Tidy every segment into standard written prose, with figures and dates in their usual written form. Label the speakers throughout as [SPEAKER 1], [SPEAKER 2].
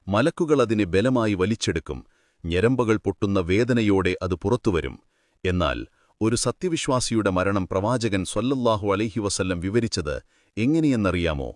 [SPEAKER 1] മലക്കുകൾ അതിനെ ബലമായി വലിച്ചെടുക്കും. ഞരമ്പുകൾ പൊട്ടുന്ന വേദനയോടെ അത് പുറത്തുവരും. എന്നാൽ ഒരു സത്യവിശ്വാസിയുടെ മരണം പ്രവാചകൻ സ്വല്ലല്ലാഹു അലൈഹി വസല്ലം വിവരിച്ചത് എങ്ങനെയെന്നറിയാമോ?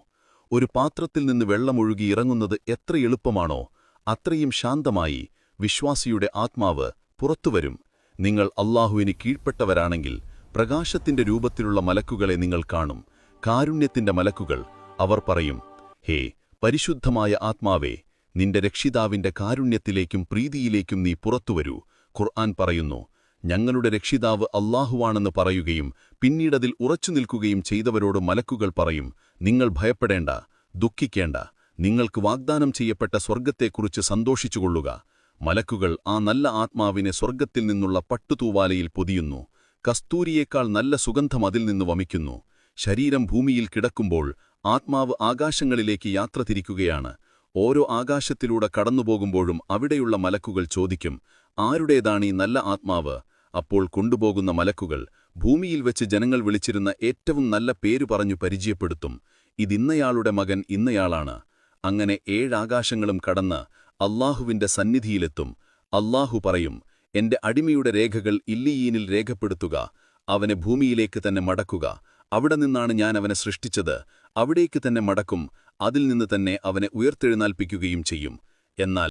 [SPEAKER 1] ഒരു പാത്രത്തിൽ നിന്ന് വെള്ളമൊഴുകി ഇറങ്ങുന്നത് എത്ര എളുപ്പമാണോ അത്രയും ശാന്തമായി വിശ്വാസിയുടെ ആത്മാവ് പുറത്തുവരും. നിങ്ങൾ അല്ലാഹുവിന് കീഴ്പ്പെട്ടവരാണെങ്കിൽ പ്രകാശത്തിന്റെ രൂപത്തിലുള്ള മലക്കുകളെ നിങ്ങൾ കാണും, കാരുണ്യത്തിന്റെ മലക്കുകൾ. അവർ പറയും, ഹേ പരിശുദ്ധമായ ആത്മാവേ, നിന്റെ രക്ഷിതാവിന്റെ കാരുണ്യത്തിലേക്കും പ്രീതിയിലേക്കും നീ പുറത്തുവരൂ. ഖുർആൻ പറയുന്നു, ഞങ്ങളുടെ രക്ഷിതാവ് അല്ലാഹുവാണെന്ന് പറയുകയും പിന്നീടതിൽ ഉറച്ചുനിൽക്കുകയും ചെയ്തവരോട് മലക്കുകൾ പറയും, നിങ്ങൾ ഭയപ്പെടേണ്ട, ദുഃഖിക്കേണ്ട, നിങ്ങൾക്ക് വാഗ്ദാനം ചെയ്യപ്പെട്ട സ്വർഗ്ഗത്തെക്കുറിച്ച് സന്തോഷിച്ചുകൊള്ളുക. മലക്കുകൾ ആ നല്ല ആത്മാവിനെ സ്വർഗ്ഗത്തിൽ നിന്നുള്ള പട്ടുതൂവാലയിൽ പൊതിയുന്നു. കസ്തൂരിയേക്കാൾ നല്ല സുഗന്ധം അതിൽ നിന്ന് വമിക്കുന്നു. ശരീരം ഭൂമിയിൽ കിടക്കുമ്പോൾ ആത്മാവ് ആകാശങ്ങളിലേക്ക് യാത്ര തിരിക്കുകയാണ്. ഓരോ ആകാശത്തിലൂടെ കടന്നുപോകുമ്പോഴും അവിടെയുള്ള മലക്കുകൾ ചോദിക്കും, ആരുടേതാണീ നല്ല ആത്മാവ്? അപ്പോൾ കൊണ്ടുപോകുന്ന മലക്കുകൾ ഭൂമിയിൽ വെച്ച് ജനങ്ങൾ വിളിച്ചിരുന്ന ഏറ്റവും നല്ല പേരു പറഞ്ഞു പരിചയപ്പെടുത്തും. ഇതിന്നയാളുടെ മകൻ ഇന്നയാളാണ്. അങ്ങനെ 7 ആകാശങ്ങളും കടന്ന് അല്ലാഹുവിന്റെ സന്നിധിയിലെത്തും. അല്ലാഹു പറയും, എന്റെ അടിമയുടെ രേഖകൾ ഇല്ലിയീനിൽ രേഖപ്പെടുത്തുക. അവനെ ഭൂമിയിലേക്ക് തന്നെ മടക്കുക. അവിടെ നിന്നാണ് ഞാൻ അവനെ സൃഷ്ടിച്ചത്. അവിടേക്ക് തന്നെ മടക്കും. അതിൽ നിന്ന് തന്നെ അവനെ ഉയർത്തെഴുന്നേൽപ്പിക്കുകയും ചെയ്യും. എന്നാൽ